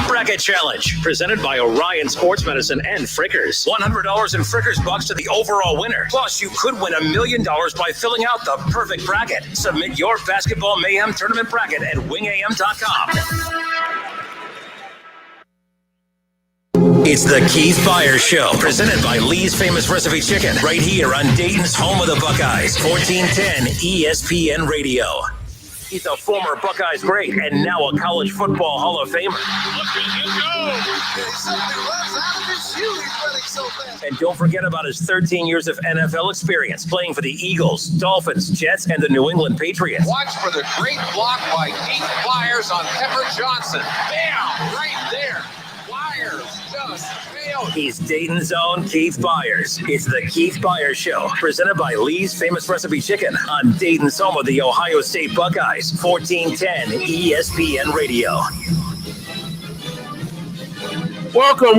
Bracket Challenge, presented by Orion Sports Medicine and Frickers. $100 in Frickers bucks to the overall winner. Plus, you could win $1 million by filling out the perfect bracket. Submit your Basketball Mayhem tournament bracket at wingam.com. It's the Keith Byars Show, presented by Lee's Famous Recipe Chicken, right here on Dayton's home of the Buckeyes, 1410 ESPN Radio. He's a former Buckeyes great and now a college football Hall of Famer. And don't forget about his 13 years of NFL experience playing for the Eagles, Dolphins, Jets, and the New England Patriots. Watch for the great block by Keith Byars on Pepper Johnson. Bam! Right there. Byars just failed. He's Dayton's own Keith Byars. It's the Keith Byars Show, presented by Lee's Famous Recipe Chicken on Dayton's home of the Ohio State Buckeyes, 1410 ESPN Radio. Welcome.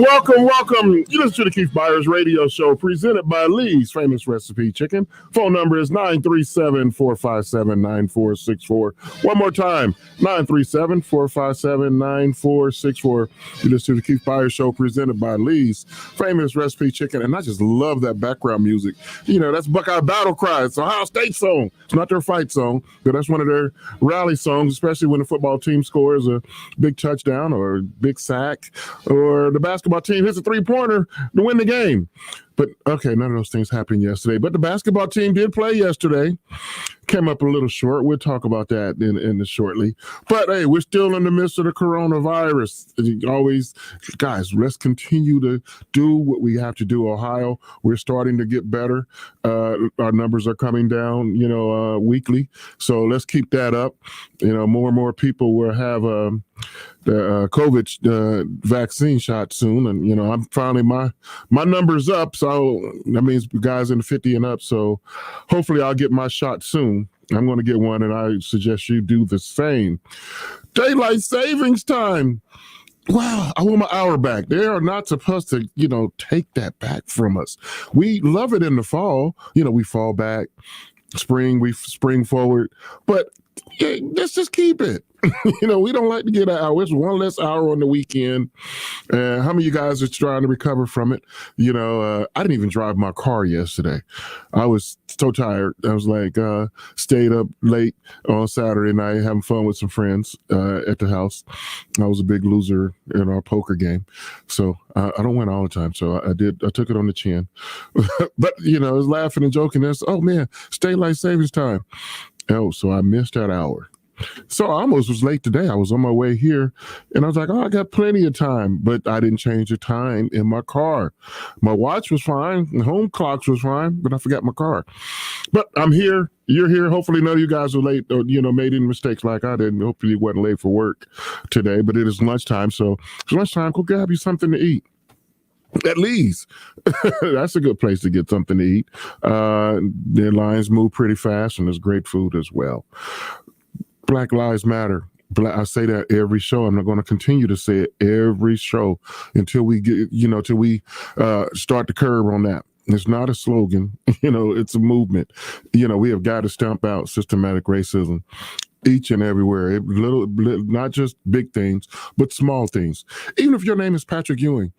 You listen to the Keith Byars Radio Show, presented by Lee's Famous Recipe Chicken. Phone number is 937-457-9464. One more time, 937-457-9464. You listen to the Keith Byars Show, presented by Lee's Famous Recipe Chicken. And I just love that background music. You know, that's Buckeye Battle Cry. It's Ohio State song. It's not their fight song, but that's one of their rally songs, especially when the football team scores a big touchdown or a big sack, or the basketball team hits a three-pointer to win the game. But, okay, none of those things happened yesterday. But the basketball team did play yesterday. Came up a little short. We'll talk about that in shortly. But, hey, we're still in the midst of the coronavirus. Always, guys, let's continue to do what we have to do. Ohio, we're starting to get better. Our numbers are coming down, weekly. So let's keep that up. More and more people will have the COVID vaccine shot soon. And, I'm finally, my number's up. So that means guys in the 50 and up. So hopefully I'll get my shot soon. I'm going to get one, and I suggest you do the same. Daylight savings time. Wow, I want my hour back. They are not supposed to, take that back from us. We love it in the fall. We fall back. Spring, we spring forward. But let's just keep it. We don't like to get an hour. It's one less hour on the weekend. How many of you guys are trying to recover from it? I didn't even drive my car yesterday. I was so tired. I was like, stayed up late on Saturday night having fun with some friends at the house. I was a big loser in our poker game. So I don't win all the time. So I took it on the chin. But, I was laughing and joking. Oh, man, daylight savings time. Oh, so I missed that hour. So I almost was late today. I was on my way here, and I was like, I got plenty of time, but I didn't change the time in my car. My watch was fine. The home clocks was fine, but I forgot my car. But I'm here. You're here. Hopefully none of you guys are late or, made any mistakes like I did. Hopefully you wasn't late for work today, but it is lunchtime. So it's lunchtime. Go grab you something to eat. At least that's a good place to get something to eat. The lines move pretty fast, and there's great food as well. Black Lives Matter. I say that every show. I'm not going to continue to say it every show until we get, till we start the curb on that. It's not a slogan, it's a movement. We have got to stamp out systematic racism each and everywhere. Not just big things, but small things. Even if your name is Patrick Ewing,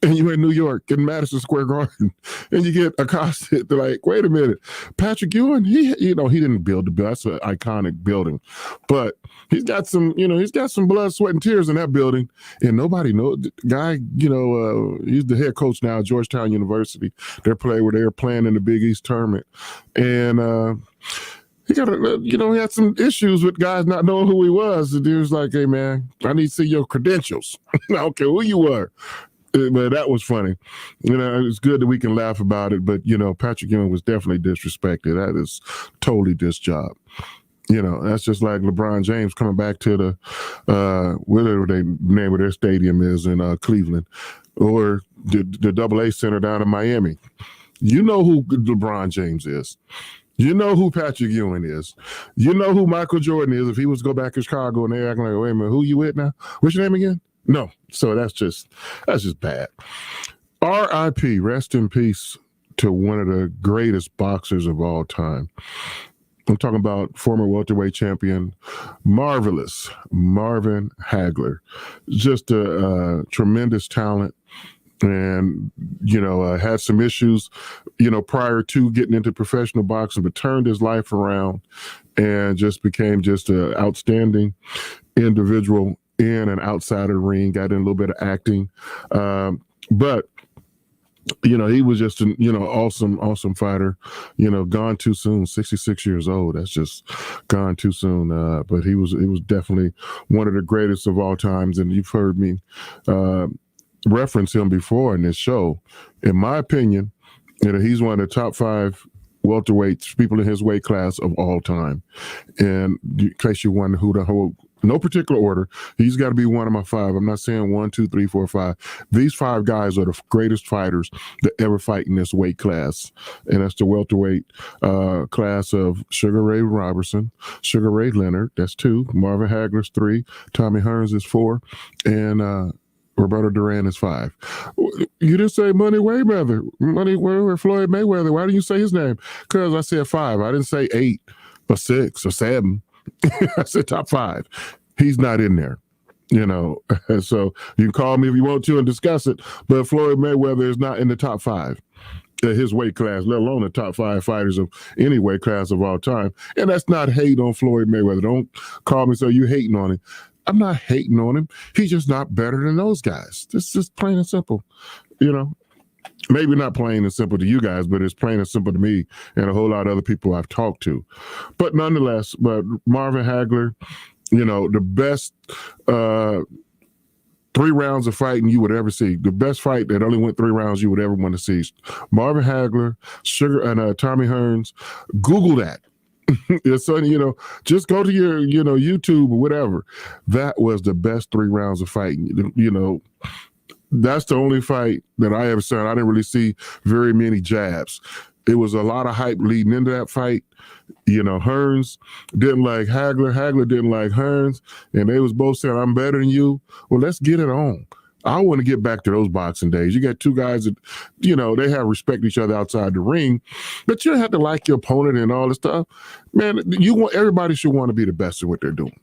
and you're in New York in Madison Square Garden, and you get accosted, they're like, wait a minute, Patrick Ewing, he didn't build the building. That's an iconic building, but he's got some blood, sweat, and tears in that building, and nobody knows. The guy, he's the head coach now at Georgetown University. They're playing in the Big East tournament, and he had some issues with guys not knowing who he was. And he was like, hey man, I need to see your credentials. I don't care who you were. But that was funny. It's good that we can laugh about it, but, Patrick Ewing was definitely disrespected. That is totally disc job. That's just like LeBron James coming back to the, whatever the name of their stadium is in Cleveland, or the AA Center down in Miami. You know who LeBron James is. You know who Patrick Ewing is. You know who Michael Jordan is. If he was to go back to Chicago and they're acting like, wait a minute, who you with now? What's your name again? No. So that's just bad. R.I.P. Rest in peace to one of the greatest boxers of all time. I'm talking about former welterweight champion, marvelous Marvin Hagler. Just a tremendous talent. And, had some issues, prior to getting into professional boxing, but turned his life around and just became just an outstanding individual in and outside of the ring, got in a little bit of acting. But he was just an, awesome fighter, gone too soon, 66 years old. That's just gone too soon. But he was definitely one of the greatest of all times. And you've heard me reference him before in this show. In my opinion, he's one of the top 5 welterweights, people in his weight class of all time. And in case you wonder who the whole, no particular order, he's got to be one of my 5. I'm not saying 1, 2, 3, 4, 5. These 5 guys are the greatest fighters that ever fight in this weight class. And that's the welterweight class of Sugar Ray Robertson, Sugar Ray Leonard, that's 2, Marvin Hagler's 3, Tommy Hearns is 4, and Roberto Duran is 5. You didn't say Floyd Mayweather. Why didn't you say his name? Because I said 5. I didn't say 8 or 6 or 7. I said top 5. He's not in there, So you can call me if you want to and discuss it. But Floyd Mayweather is not in the top 5 his weight class, let alone the top 5 fighters of any weight class of all time. And that's not hate on Floyd Mayweather. Don't call me so you hating on him. I'm not hating on him. He's just not better than those guys. It's just plain and simple, Maybe not plain and simple to you guys, but it's plain and simple to me and a whole lot of other people I've talked to. But nonetheless, Marvin Hagler, the best 3 rounds of fighting you would ever see. The best fight that only went 3 rounds you would ever want to see. Marvin Hagler, Sugar, and Tommy Hearns. Google that. So, just go to your, YouTube or whatever. That was the best 3 rounds of fighting. That's the only fight that I ever saw. I didn't really see very many jabs. It was a lot of hype leading into that fight. Hearns didn't like Hagler. Hagler didn't like Hearns. And they was both saying, I'm better than you. Well, let's get it on. I want to get back to those boxing days. You got 2 guys that, they have respect each other outside the ring, but you have to like your opponent and all this stuff. Man, everybody should want to be the best at what they're doing,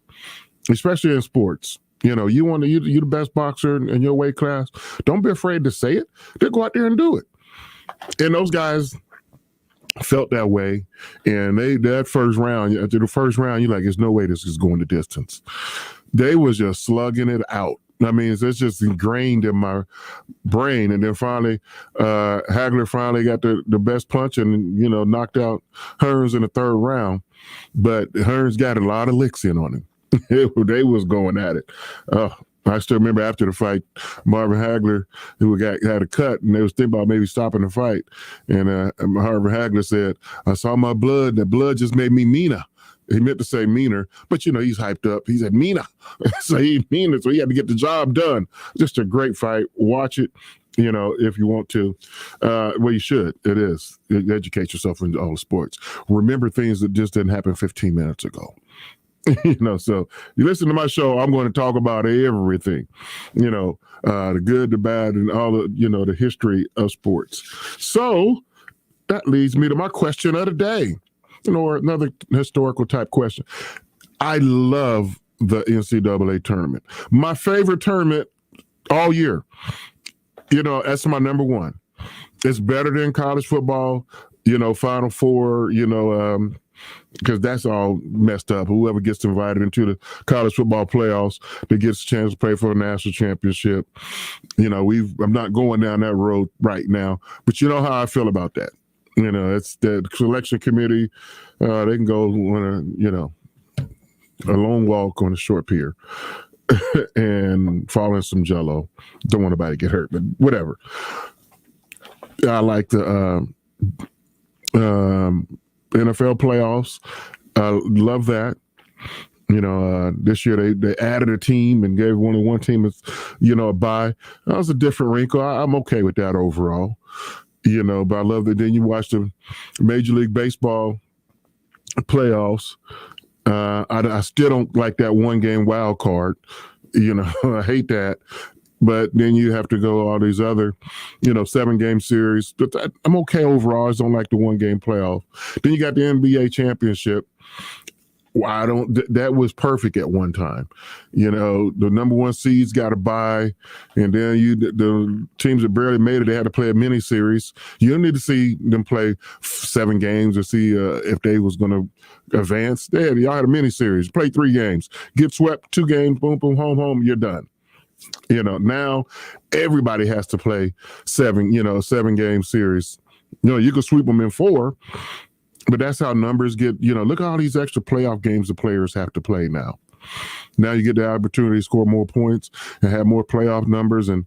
especially in sports. You the best boxer in your weight class. Don't be afraid to say it. They go out there and do it. And those guys felt that way. And after the first round, you're like, there's no way this is going the distance. They was just slugging it out. I mean, it's just ingrained in my brain. And then finally, Hagler finally got the best punch and, knocked out Hearns in the 3rd round. But Hearns got a lot of licks in on him. They was going at it. I still remember after the fight, Marvin Hagler, who had a cut, and they was thinking about maybe stopping the fight. And Marvin Hagler said, I saw my blood. The blood just made me meaner. He meant to say meaner, but he's hyped up. He said meaner. So he meaner, so he had to get the job done. Just a great fight. Watch it, if you want to. Well, you should. It is. Educate yourself in all the sports. Remember things that just didn't happen 15 minutes ago. So you listen to my show, I'm going to talk about everything, the good, the bad, and all the, the history of sports. So that leads me to my question of the day, or another historical type question. I love the NCAA tournament. My favorite tournament all year. That's my number 1. It's better than college football, Final Four, because that's all messed up. Whoever gets invited into the college football playoffs that gets a chance to play for a national championship. I'm not going down that road right now, but you know how I feel about that. It's the selection committee. They can go on a long walk on a short pier and fall in some Jell-O. Don't want anybody to get hurt, but whatever. I like the NFL playoffs. Love that. This year they added a team and gave only one team a bye. That was a different wrinkle. I'm okay with that overall. But I love that. Then you watch the Major League Baseball playoffs. I still don't like that 1-game wild card. I hate that. But then you have to go all these other, 7-game series. But I'm okay overall. I just don't like the 1-game playoff. Then you got the NBA championship. That was perfect at one time. The number 1 seeds got to bye, and then the teams that barely made it, they had to play a mini series. You don't need to see them play 7 games to see if they was going to advance. Y'all had a mini series, play 3 games, get swept 2 games, boom, boom, home, you're done. Now everybody has to play 7-game series. You can sweep them in 4. But that's how numbers get, look at all these extra playoff games the players have to play now. Now you get the opportunity to score more points and have more playoff numbers. And,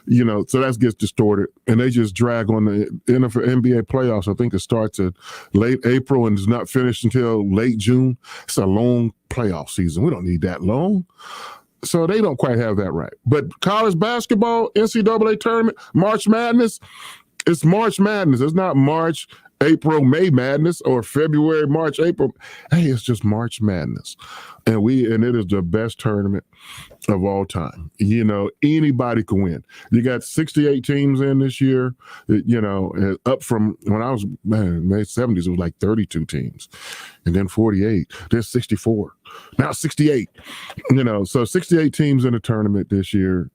so that gets distorted. And they just drag on the NBA playoffs. I think it starts at late April and is not finished until late June. It's a long playoff season. We don't need that long. So they don't quite have that right. But college basketball, NCAA tournament, March Madness, it's March Madness. It's not March, April, May Madness, or February, March, April. Hey, it's just March Madness. And it is the best tournament of all time. Anybody can win. You got 68 teams in this year, up from when I was, in the 70s, it was like 32 teams. And then 48, then 64, now 68. So 68 teams in the tournament this year.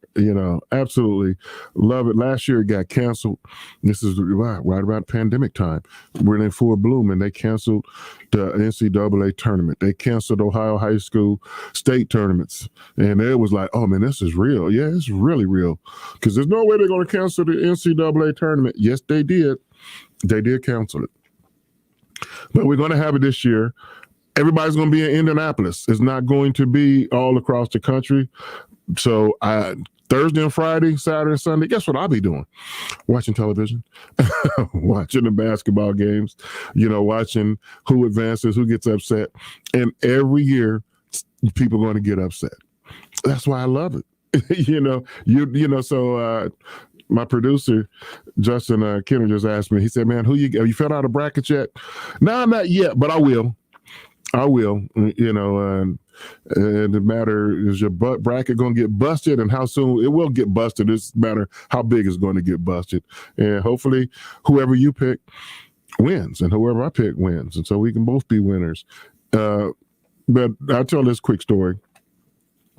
Absolutely love it. Last year it got canceled. This is right about pandemic time. We're in full bloom, and they canceled the NCAA tournament. They canceled Ohio high school state tournaments, and it was like, oh man, this is real. Yeah, it's really real, because there's no way they're going to cancel the NCAA tournament. Yes, they did. They did cancel it, but we're going to have it this year. Everybody's going to be in Indianapolis. It's not going to be all across the country. So Thursday and Friday, Saturday and Sunday, guess what I'll be doing? Watching television, watching the basketball games, watching who advances, who gets upset. And every year, people are going to get upset. That's why I love it. So my producer, Justin Kenner, just asked me, he said, man, have you filled out a bracket yet? No, not yet, but I will. And the matter is, your bracket going to get busted, and how soon it will get busted. It's matter how big it's going to get busted. And hopefully whoever you pick wins, and whoever I pick wins. And so we can both be winners. But I'll tell this quick story.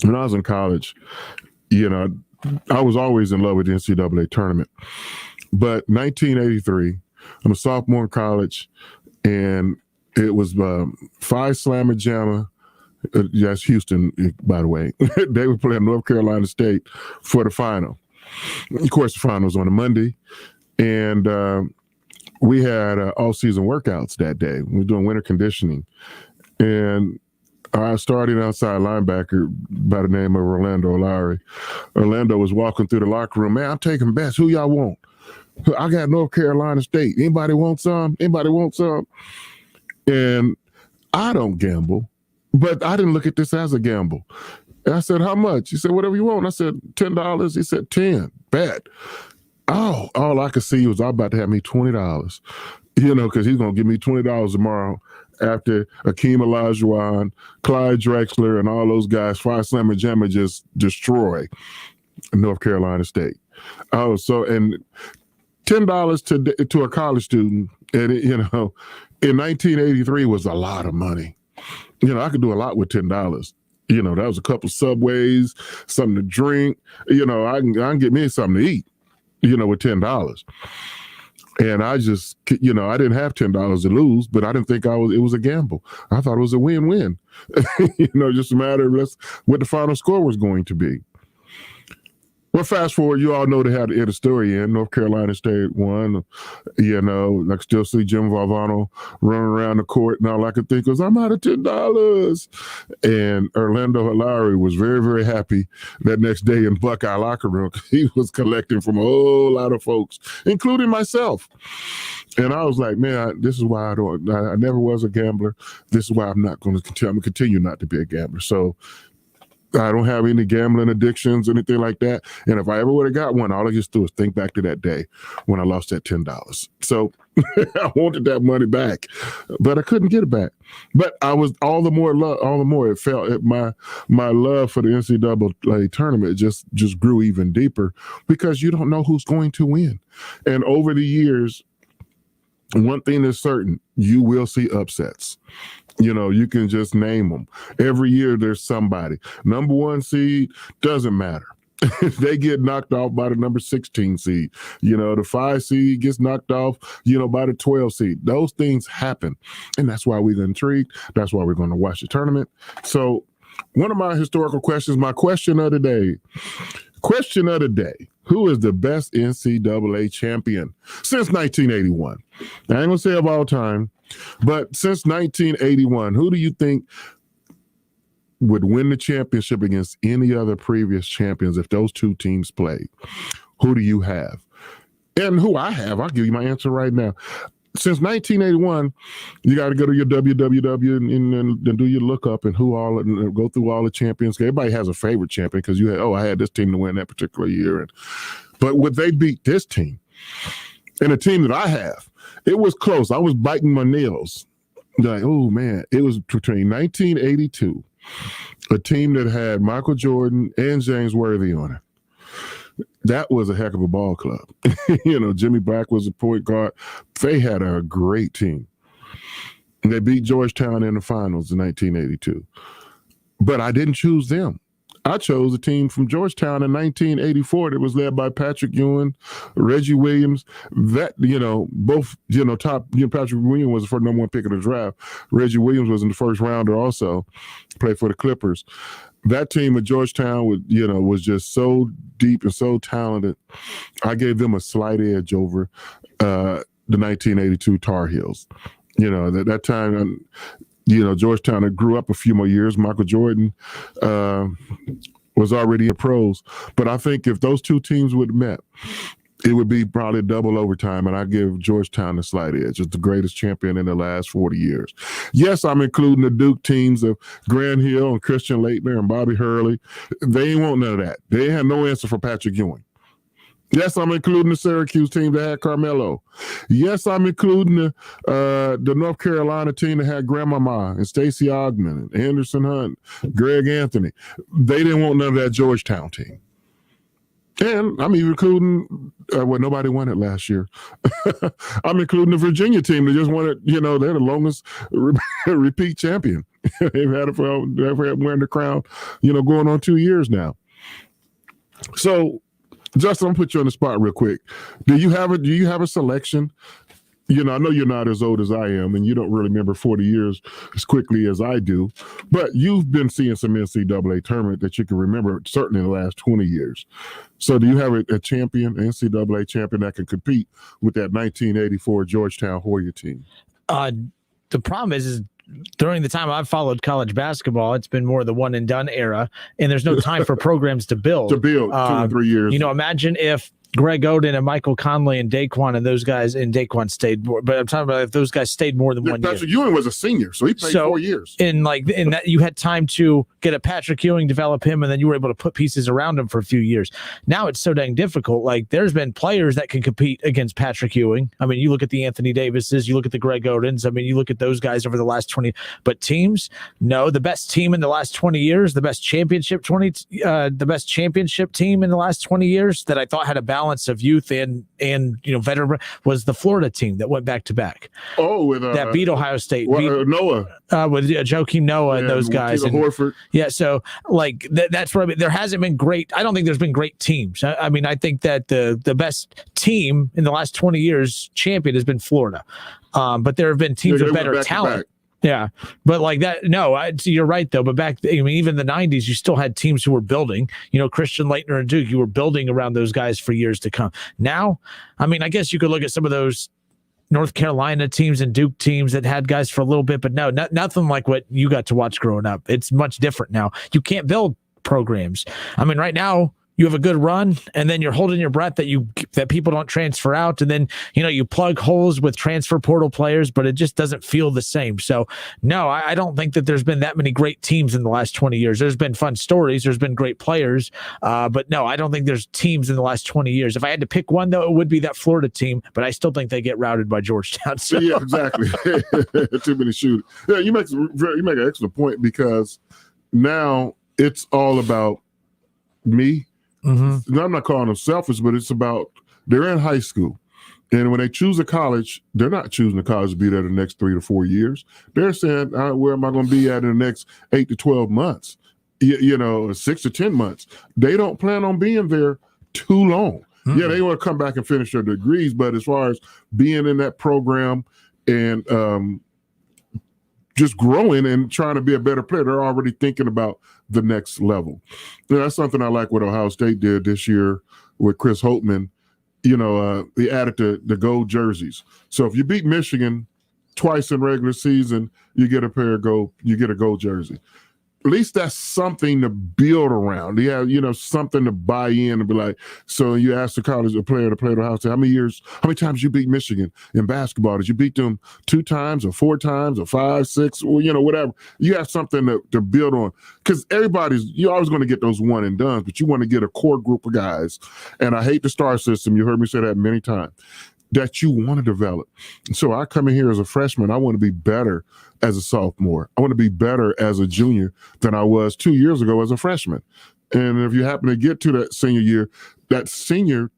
When I was in college, I was always in love with the NCAA tournament. But 1983, I'm a sophomore in college, and it was Phi Slamma Jamma. That's Houston, by the way. They were playing North Carolina State for the final. Of course, the final was on a Monday, and we had all-season workouts that day. We were doing winter conditioning, and I started outside linebacker by the name of Orlando Lowry. Orlando was walking through the locker room. Man, I'm taking bets. Who y'all want? I got North Carolina State. Anybody want some? Anybody want some? And I don't gamble, but I didn't look at this as a gamble. And I said, how much? He said, whatever you want. I said, $10. He said, 10. Bet. Oh, all I could see was I'm about to have me $20, because he's going to give me $20 tomorrow after Akeem Olajuwon, Clyde Drexler, and all those guys, Phi Slamma Jamma, just destroy North Carolina State. Oh, so, and $10 to a college student, and in 1983 was a lot of money. I could do a lot with $10. That was a couple Subways, something to drink. I can get me something to eat, with $10. And I just, I didn't have $10 to lose, but I didn't think it was a gamble. I thought it was a win-win. Just a matter of what the final score was going to be. Well, fast forward, you all know they had to end the story in. North Carolina State won. I still see Jim Valvano running around the court, and all I could think was, I'm out of $10. And Orlando Lowry was very, very happy that next day in Buckeye locker room. He was collecting from a whole lot of folks, including myself. And I was like, man, this is why I never was a gambler. This is why I'm not going to continue. I'm going to continue not to be a gambler. So I don't have any gambling addictions, anything like that. And if I ever would have got one, all I just do is think back to that day when I lost that $10. So I wanted that money back, but I couldn't get it back. But I was all the more it felt my love for the NCAA tournament just grew even deeper because you don't know who's going to win. And over the years, one thing is certain, you will see upsets. You can just name them. Every year there's somebody. Number 1 seed, doesn't matter. They get knocked off by the number 16 seed. The 5 seed gets knocked off, by the 12 seed. Those things happen. And that's why we're intrigued. That's why we're going to watch the tournament. So one of my historical questions, my question of the day. Question of the day. Who is the best NCAA champion since 1981? I ain't going to say of all time, but since 1981, who do you think would win the championship against any other previous champions if those two teams played? Who do you have? And who I have, I'll give you my answer right now. Since 1981, you got to go to your www and do your lookup and go through all the champions. Everybody has a favorite champion because I had this team to win that particular year. But would they beat this team? And the team that I have, it was close. I was biting my nails. Like, oh man, it was between 1982, a team that had Michael Jordan and James Worthy on it. That was a heck of a ball club. Jimmy Black was a point guard. They had a great team. They beat Georgetown in the finals in 1982. But I didn't choose them. I chose a team from Georgetown in 1984 that was led by Patrick Ewing, Reggie Williams. That, both, top, Patrick Williams was the first number 1 pick of the draft. Reggie Williams was in the first rounder also, played for the Clippers. That team at Georgetown was just so deep and so talented. I gave them a slight edge over the 1982 Tar Heels. At that time, Georgetown had grew up a few more years. Michael Jordan was already a pros. But I think if those two teams would have met, it would be probably double overtime, and I give Georgetown a slight edge. It's the greatest champion in the last 40 years. Yes, I'm including the Duke teams of Grant Hill and Christian Laettner and Bobby Hurley. They ain't want none of that. They had no answer for Patrick Ewing. Yes, I'm including the Syracuse team that had Carmelo. Yes, I'm including the North Carolina team that had Grandmama and Stacey Ogman and Anderson Hunt, Greg Anthony. They didn't want none of that Georgetown team. And I'm even including, nobody won it last year. I'm including the Virginia team that just won it. They're the longest repeat champion. They've had it they've had wearing the crown, going on 2 years now. So, Justin, I'm gonna put you on the spot real quick. Do you have a selection? I know you're not as old as I am, and you don't really remember 40 years as quickly as I do, but you've been seeing some NCAA tournament that you can remember, certainly in the last 20 years. So do you have a champion, NCAA champion that can compete with that 1984 Georgetown Hoya team? The problem is during the time I've followed college basketball, it's been more the one and done era, and there's no time for programs to build. 2 or 3 years. Imagine if Greg Oden and Michael Conley and Daquan and those guys, and Daquan stayed more, but I'm talking about if those guys stayed more than 1 year. Patrick Ewing was a senior, so he played 4 years. In that you had time to get a Patrick Ewing, develop him, and then you were able to put pieces around him for a few years. Now it's so dang difficult. There's been players that can compete against Patrick Ewing. I mean, you look at the Anthony Davises, you look at the Greg Odens. I mean, you look at those guys over the last 20. But teams, no, the best team in the last 20 years, the best championship team in the last 20 years that I thought had a balance of youth and veteran was the Florida team that went back to back. Oh, with that beat Ohio State, Noah, with Joakim Noah and those guys, and Horford. Yeah, so that's where there hasn't been great. I don't think there's been great teams. I mean, I think that the best team in the last 20 years champion has been Florida, but there have been teams with better talent. Yeah, but you're right though. But even the 90s, you still had teams who were building. Christian Laettner and Duke, you were building around those guys for years to come. Now, I mean, I guess you could look at some of those North Carolina teams and Duke teams that had guys for a little bit, but no, nothing like what you got to watch growing up. It's much different now. You can't build programs. I mean, right now, you have a good run, and then you're holding your breath that people don't transfer out, and then you plug holes with transfer portal players, but it just doesn't feel the same. So no, I don't think that there's been that many great teams in the last 20 years. There's been fun stories, there's been great players, but no, I don't think there's teams in the last 20 years. If I had to pick one, though, it would be that Florida team, but I still think they get routed by Georgetown. So. Yeah, exactly. Too many shooters. Yeah, you make an excellent point, because now it's all about me. Mm-hmm. I'm not calling them selfish, but it's about they're in high school. And when they choose a college, they're not choosing a college to be there the next 3 to 4 years. They're saying, where am I going to be at in the next 8 to 12 months? 6 to 10 months. They don't plan on being there too long. Mm-hmm. Yeah, they want to come back and finish their degrees, but as far as being in that program and just growing and trying to be a better player, they're already thinking about the next level. That's something I like what Ohio State did this year with Chris Holtmann. They added the gold jerseys. So if you beat Michigan twice in regular season, you get a gold jersey. At least that's something to build around. Yeah, something to buy in and be like. So you ask the college player to play at Ohio State, how many times you beat Michigan in basketball? Did you beat them 2 times or 4 times or 5, 6, or whatever? You have something to build on, because you're always going to get those one and dones, but you want to get a core group of guys. And I hate the star system. You heard me say that many times, that you want to develop. So I come in here as a freshman. I want to be better as a sophomore. I want to be better as a junior than I was 2 years ago as a freshman. And if you happen to get to that senior year, that senior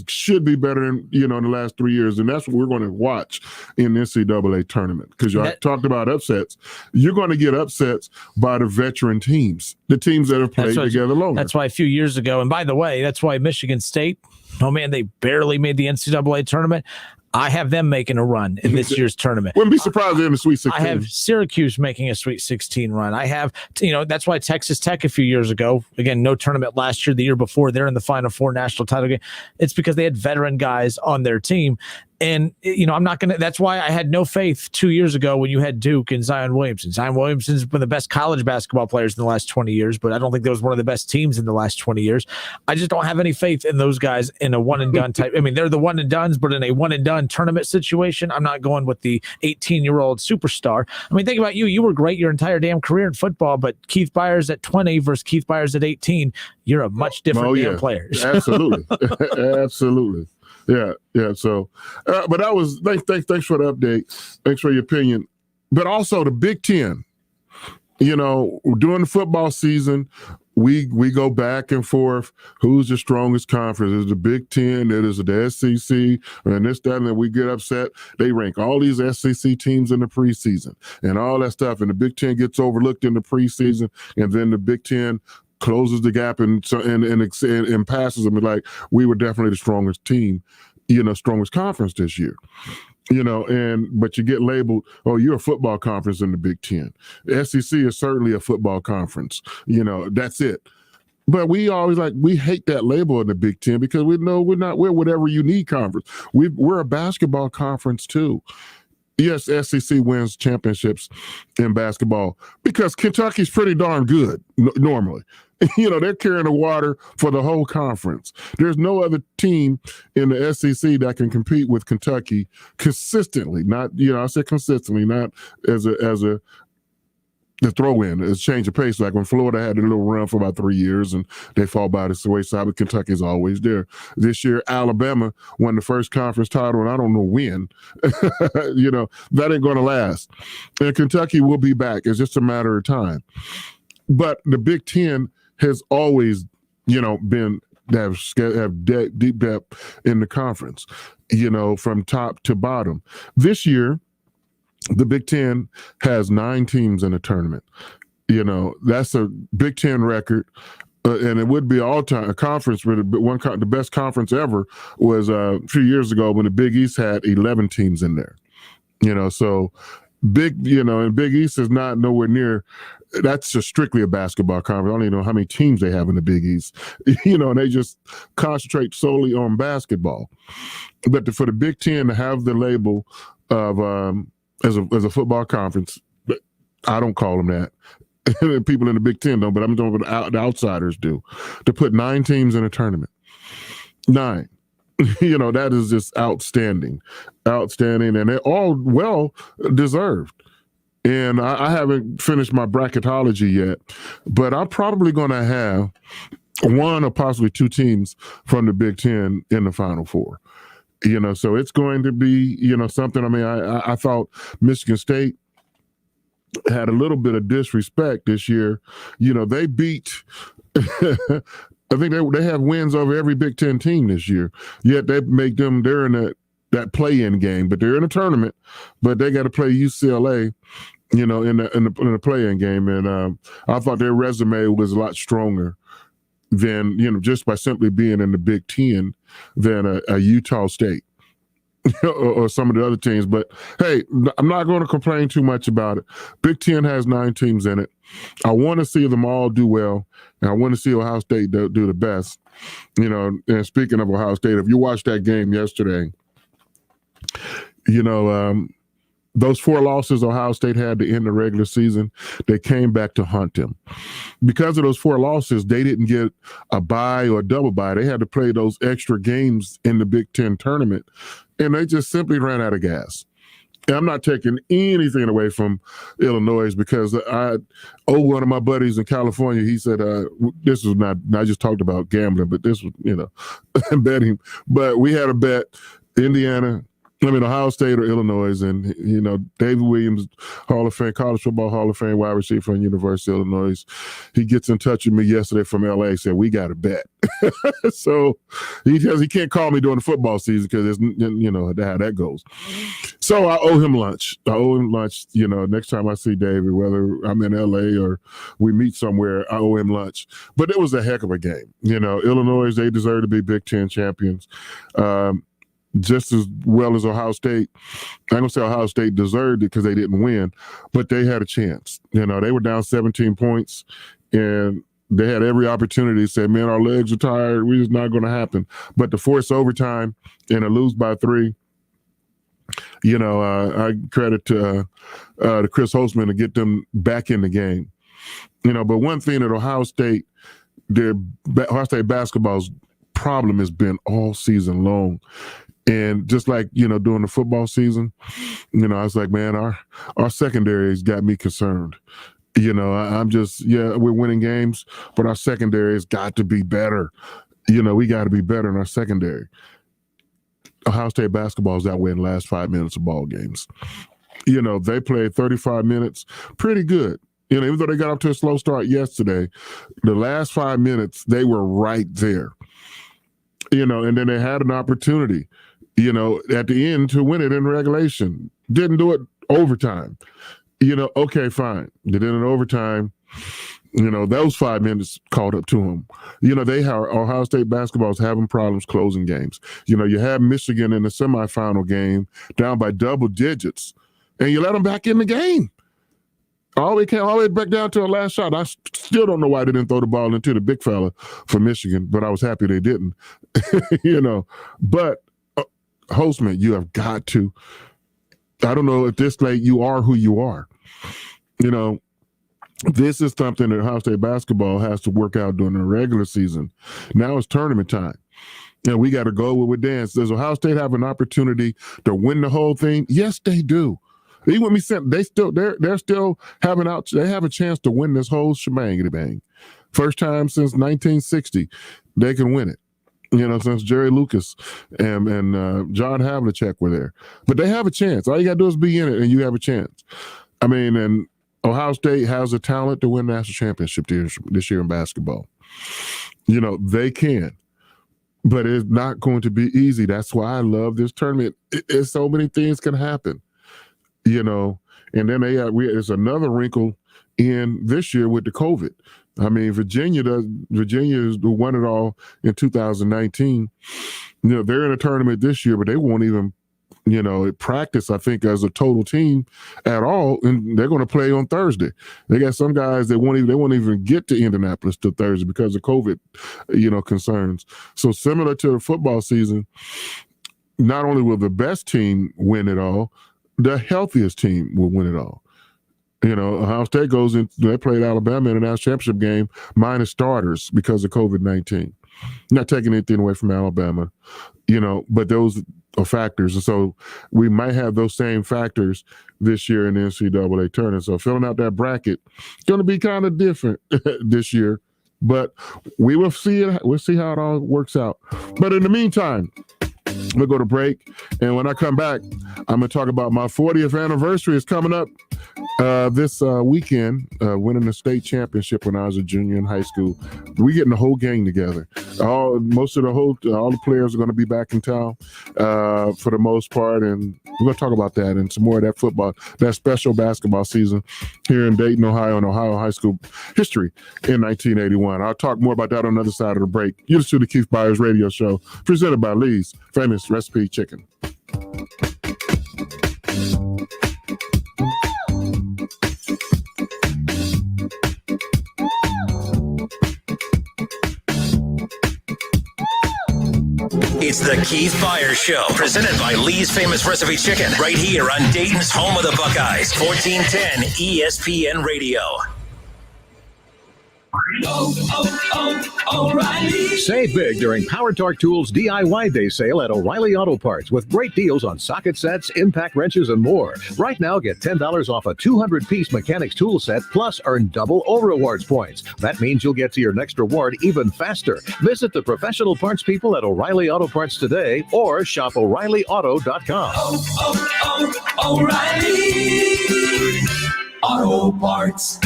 should be better in the last 3 years. And that's what we're going to watch in the NCAA tournament. Because I talked about upsets. You're going to get upsets by the veteran teams, the teams that have played together longer. That's why a few years ago, and by the way, that's why Michigan State, they barely made the NCAA tournament. I have them making a run in this year's tournament. Wouldn't be surprised in the Sweet 16. I have Syracuse making a Sweet 16 run. I have, that's why Texas Tech a few years ago, again, no tournament last year, the year before, they're in the Final Four national title game. It's because they had veteran guys on their team. And, I'm not going to, that's why I had no faith 2 years ago when you had Duke and Zion Williamson. Zion Williamson's been the best college basketball players in the last 20 years, but I don't think there was one of the best teams in the last 20 years. I just don't have any faith in those guys in a one and done type. They're the one and dones, but in a one and done tournament situation, I'm not going with the 18-year-old superstar. Think about you. You were great your entire damn career in football, but Keith Byars at 20 versus Keith Byars at 18, you're a much different damn player. Absolutely. Absolutely. Yeah. So, but that was thanks for the update. Thanks for your opinion. But also the Big Ten. During the football season, we go back and forth. Who's the strongest conference? Is the Big Ten? It is the SEC, and this, that, and then we get upset. They rank all these SEC teams in the preseason and all that stuff, and the Big Ten gets overlooked in the preseason, and then the Big Ten closes the gap and passes them. Like, we were definitely the strongest team, strongest conference this year. But you get labeled, you're a football conference in the Big Ten. The SEC is certainly a football conference. That's it. But we always we hate that label in the Big Ten, because we know we're whatever you need conference. We're a basketball conference too. Yes, SEC wins championships in basketball because Kentucky's pretty darn good normally. They're carrying the water for the whole conference. There's no other team in the SEC that can compete with Kentucky consistently. Not, I said consistently, not as the throw in, as change of pace. Like when Florida had a little run for about 3 years and they fall by the wayside, but Kentucky's always there. This year, Alabama won the first conference title, and I don't know when. That ain't going to last. And Kentucky will be back. It's just a matter of time. But the Big Ten has always, been have deep depth in the conference, from top to bottom. This year, the Big Ten has 9 teams in the tournament. That's a Big Ten record. And it would be all-time a conference, where the best conference ever was a few years ago when the Big East had 11 teams in there. So and Big East is not nowhere near. That's just strictly a basketball conference. I don't even know how many teams they have in the Big East. And they just concentrate solely on basketball. But for the Big Ten to have the label of as a football conference, I don't call them that. People in the Big Ten don't, but I'm talking about the outsiders do. To put 9 teams in a tournament. 9. That is just outstanding, and they're all well deserved. And I haven't finished my bracketology yet, but I'm probably going to have 1 or possibly 2 teams from the Big Ten in the Final Four. So it's going to be, something. I mean, I thought Michigan State had a little bit of disrespect this year. They beat. I think they have wins over every Big Ten team this year. Yet they make them, they're in that play-in game, but they're in a tournament. But they got to play UCLA, in the play-in game, and I thought their resume was a lot stronger than just by simply being in the Big Ten than a Utah State or some of the other teams. But hey, I'm not going to complain too much about it. Big Ten has 9 teams in it. I want to see them all do well, and I want to see Ohio State do the best. And speaking of Ohio State, if you watched that game yesterday, those 4 losses Ohio State had to end the regular season, they came back to hunt them. Because of those 4 losses, they didn't get a bye or a double bye. They had to play those extra games in the Big Ten tournament, and they just simply ran out of gas. And I'm not taking anything away from Illinois, because one of my buddies in California, he said, this was not, I just talked about gambling, but this was, betting. But we had a bet, Ohio State or Illinois, and David Williams, Hall of Fame, college football Hall of Fame wide receiver from University of Illinois. He gets in touch with me yesterday from LA, said we got to bet. So he can't call me during the football season because how that goes. So I owe him lunch. Next time I see David, whether I'm in LA or we meet somewhere, I owe him lunch. But it was a heck of a game. Illinois, they deserve to be Big Ten champions. Just as well as Ohio State. I'm going to say Ohio State deserved it because they didn't win, but they had a chance. They were down 17 points, and they had every opportunity to say, man, our legs are tired. We're just not going to happen. But to force overtime and to lose by 3, I credit to Chris Holtzman to get them back in the game. But one thing that Ohio State basketball's problem has been all season long. And just like, during the football season, I was like, man, our secondary has got me concerned. We're winning games, but our secondary has got to be better. We got to be better in our secondary. Ohio State basketball is that way in the last 5 minutes of ball games. They played 35 minutes pretty good. Even though they got up to a slow start yesterday, the last 5 minutes, they were right there. And then they had an opportunity, at the end to win it in regulation. Didn't do it overtime. Okay, fine. They did it in overtime. Those 5 minutes caught up to them. Ohio State basketball is having problems closing games. You have Michigan in the semifinal game down by double digits, and you let them back in the game. All the way back down to the last shot. I still don't know why they didn't throw the ball into the big fella for Michigan, but I was happy they didn't. But Holtzman, you have got to. I don't know if this late you are who you are. This is something that Ohio State basketball has to work out during the regular season. Now it's tournament time. And we got to go with dance. Does Ohio State have an opportunity to win the whole thing? Yes, they do. Even with me saying they're still having out. They have a chance to win this whole shebang bang. First time since 1960 they can win it. Since Jerry Lucas and John Havlicek were there, but they have a chance. All you got to do is be in it, and you have a chance. And Ohio State has the talent to win national championship this year in basketball. They can, but it's not going to be easy. That's why I love this tournament. It's so many things can happen. And then there's another wrinkle in this year with the COVID. Virginia won it all in 2019. They're in a tournament this year, but they won't even, practice, I think, as a total team at all. And they're going to play on Thursday. They got some guys that won't even get to Indianapolis till Thursday because of COVID, concerns. So similar to the football season, not only will the best team win it all, the healthiest team will win it all. Ohio State goes in, they played Alabama in the national championship game minus starters because of COVID-19. Not taking anything away from Alabama, but those are factors. And so we might have those same factors this year in the NCAA tournament. So filling out that bracket is going to be kind of different this year, but we will see it. We'll see how it all works out. But in the meantime, we'll go to break. And when I come back, I'm going to talk about my 40th anniversary is coming up this weekend, winning the state championship when I was a junior in high school. We getting the whole gang together. All the players are going to be back in town for the most part. And we're going to talk about that and some more of that football, that special basketball season here in Dayton, Ohio, and Ohio high school history in 1981. I'll talk more about that on the other side of the break. You're listening to the Keith Byars Radio Show, presented by Lee's Famous Recipe Chicken. It's the Keith Byars Show, presented by Lee's Famous Recipe Chicken, right here on Dayton's home of the Buckeyes, 1410 ESPN Radio. O'Reilly. Save big during Power Torque Tools DIY Day sale at O'Reilly Auto Parts with great deals on socket sets, impact wrenches, and more. Right now, get $10 off a 200-piece mechanics tool set, plus earn double O-Rewards points. That means you'll get to your next reward even faster. Visit the professional parts people at O'Reilly Auto Parts today or shop O'ReillyAuto.com. O'Reilly Auto Parts.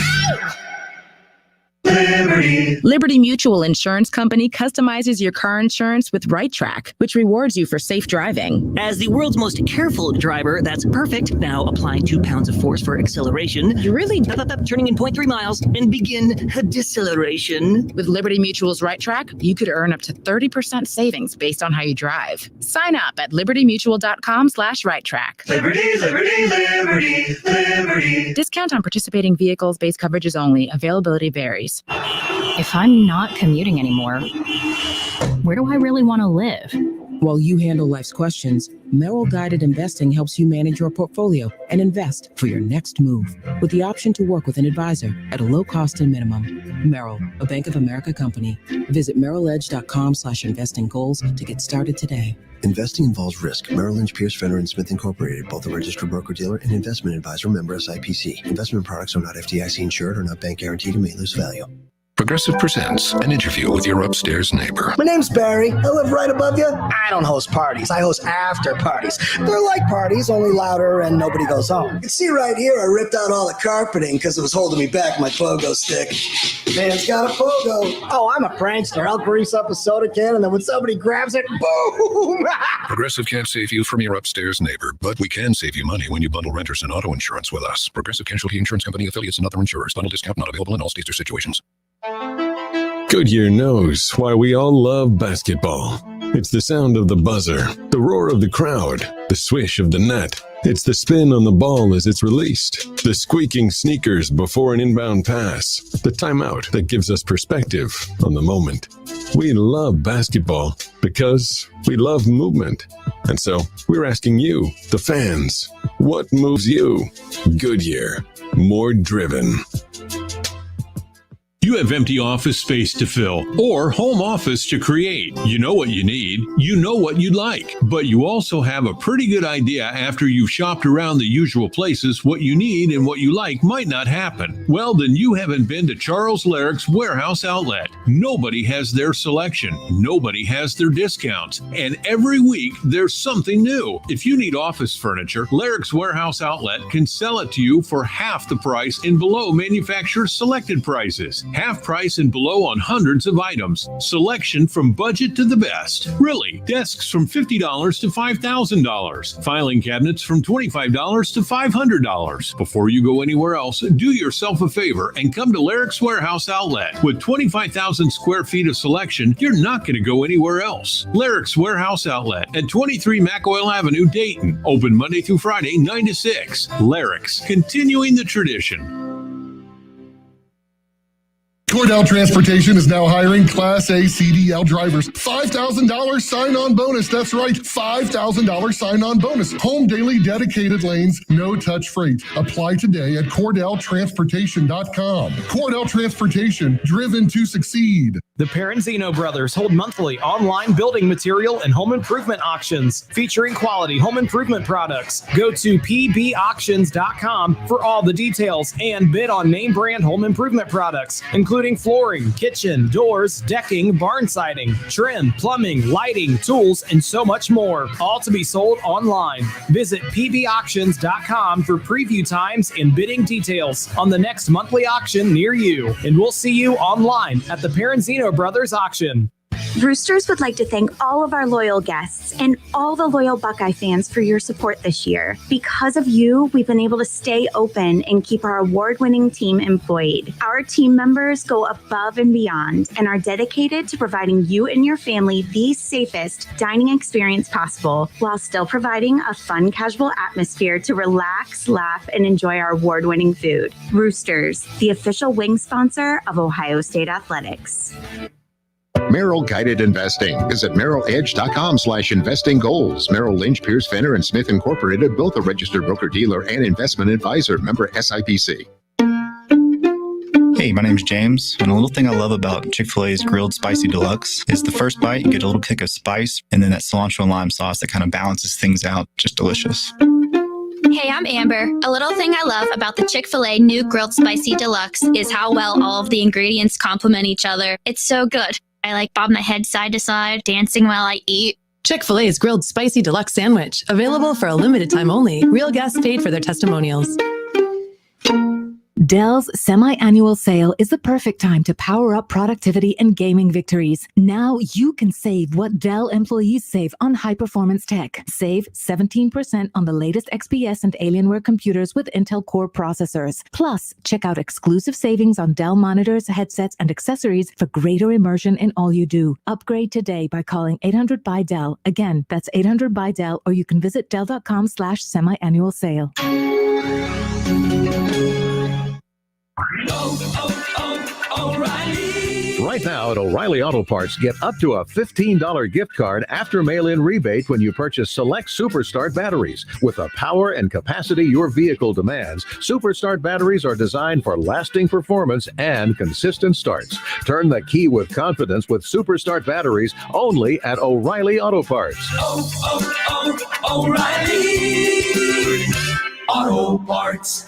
Liberty Mutual Insurance Company customizes your car insurance with Right Track, which rewards you for safe driving. As the world's most careful driver, that's perfect. Now applying 2 pounds of force for acceleration. You really turning in 0.3 miles and begin deceleration. With Liberty Mutual's Right Track, you could earn up to 30% savings based on how you drive. Sign up at libertymutual.com/righttrack. Liberty, liberty, liberty, liberty. Discount on participating vehicles. Base coverages only. Availability varies. If I'm not commuting anymore, where do I really want to live? While you handle life's questions, Merrill Guided Investing helps you manage your portfolio and invest for your next move with the option to work with an advisor at a low cost and minimum. Merrill, a Bank of America company. Visit merrilledge.com/investing goals to get started today. Investing involves risk. Merrill Lynch, Pierce, Fenner & Smith Incorporated, both a registered broker-dealer and investment advisor, member SIPC. Investment products are not FDIC insured or not bank guaranteed and may lose value. Progressive presents an interview with your upstairs neighbor. My name's Barry. I live right above you. I don't host parties. I host after parties. They're like parties, only louder and nobody goes home. You can see right here, I ripped out all the carpeting because it was holding me back, my pogo stick. Man's got a pogo. Oh, I'm a prankster. I'll grease up a soda can and then when somebody grabs it, boom! Progressive can't save you from your upstairs neighbor, but we can save you money when you bundle renters and auto insurance with us. Progressive Casualty Insurance Company, affiliates, and other insurers. Bundle discount not available in all states or situations. Goodyear knows why we all love basketball. It's the sound of the buzzer, the roar of the crowd, the swish of the net. It's the spin on the ball as it's released, the squeaking sneakers before an inbound pass, the timeout that gives us perspective on the moment. We love basketball because we love movement. And so we're asking you, the fans, what moves you? Goodyear, more driven. You have empty office space to fill or home office to create. You know what you need. You know what you'd like. But you also have a pretty good idea after you've shopped around the usual places what you need and what you like might not happen. Well, then you haven't been to Charles Larrick's Warehouse Outlet. Nobody has their selection. Nobody has their discounts. And every week there's something new. If you need office furniture, Larrick's Warehouse Outlet can sell it to you for half the price and below manufacturer's selected prices. Half price and below on hundreds of items. Selection from budget to the best. Really, desks from $50 to $5,000. Filing cabinets from $25 to $500. Before you go anywhere else, do yourself a favor and come to Larrick's Warehouse Outlet. With 25,000 square feet of selection, you're not going to go anywhere else. Larrick's Warehouse Outlet at 23 McOil Avenue, Dayton. Open Monday through Friday, 9 to 6. Larrick's, continuing the tradition. Cordell Transportation is now hiring Class A CDL drivers. $5,000 sign-on bonus. That's right, $5,000 sign-on bonus. Home daily dedicated lanes, no touch freight. Apply today at CordellTransportation.com. Cordell Transportation, driven to succeed. The Peranzino brothers hold monthly online building material and home improvement auctions featuring quality home improvement products. Go to pbauctions.com for all the details and bid on name brand home improvement products, including flooring, kitchen, doors, decking, barn siding, trim, plumbing, lighting, tools, and so much more. All to be sold online. Visit pbauctions.com for preview times and bidding details on the next monthly auction near you. And we'll see you online at the Peranzino Brothers auction. Roosters would like to thank all of our loyal guests and all the loyal Buckeye fans for your support this year. Because of you, we've been able to stay open and keep our award-winning team employed. Our team members go above and beyond and are dedicated to providing you and your family the safest dining experience possible while still providing a fun, casual atmosphere to relax, laugh, and enjoy our award-winning food. Roosters, the official wing sponsor of Ohio State Athletics. Merrill Guided Investing. Visit merrilledge.com/investing goals. Merrill Lynch, Pierce, Fenner, and Smith Incorporated, both a registered broker-dealer and investment advisor, member SIPC. Hey, my name's James, and a little thing I love about Chick-fil-A's Grilled Spicy Deluxe is the first bite, you get a little kick of spice, and then that cilantro and lime sauce that kind of balances things out. Just delicious. Hey, I'm Amber. A little thing I love about the Chick-fil-A new Grilled Spicy Deluxe is how well all of the ingredients complement each other. It's so good. I like bob my head side to side, dancing while I eat. Chick-fil-A's Grilled Spicy Deluxe Sandwich, available for a limited time only. Real guests paid for their testimonials. Dell's semi-annual sale is the perfect time to power up productivity and gaming victories. Now you can save what Dell employees save on high-performance tech. Save 17% on the latest XPS and Alienware computers with Intel Core processors. Plus, check out exclusive savings on Dell monitors, headsets, and accessories for greater immersion in all you do. Upgrade today by calling 800-BY-DELL. Again, that's 800-BY-DELL, or you can visit Dell.com/semi-annual sale. O'Reilly. Right now at O'Reilly Auto Parts, get up to a $15 gift card after mail-in rebate when you purchase select Superstart batteries. With the power and capacity your vehicle demands, Superstart batteries are designed for lasting performance and consistent starts. Turn the key with confidence with Superstart batteries only at O'Reilly Auto Parts. O'Reilly Auto Parts.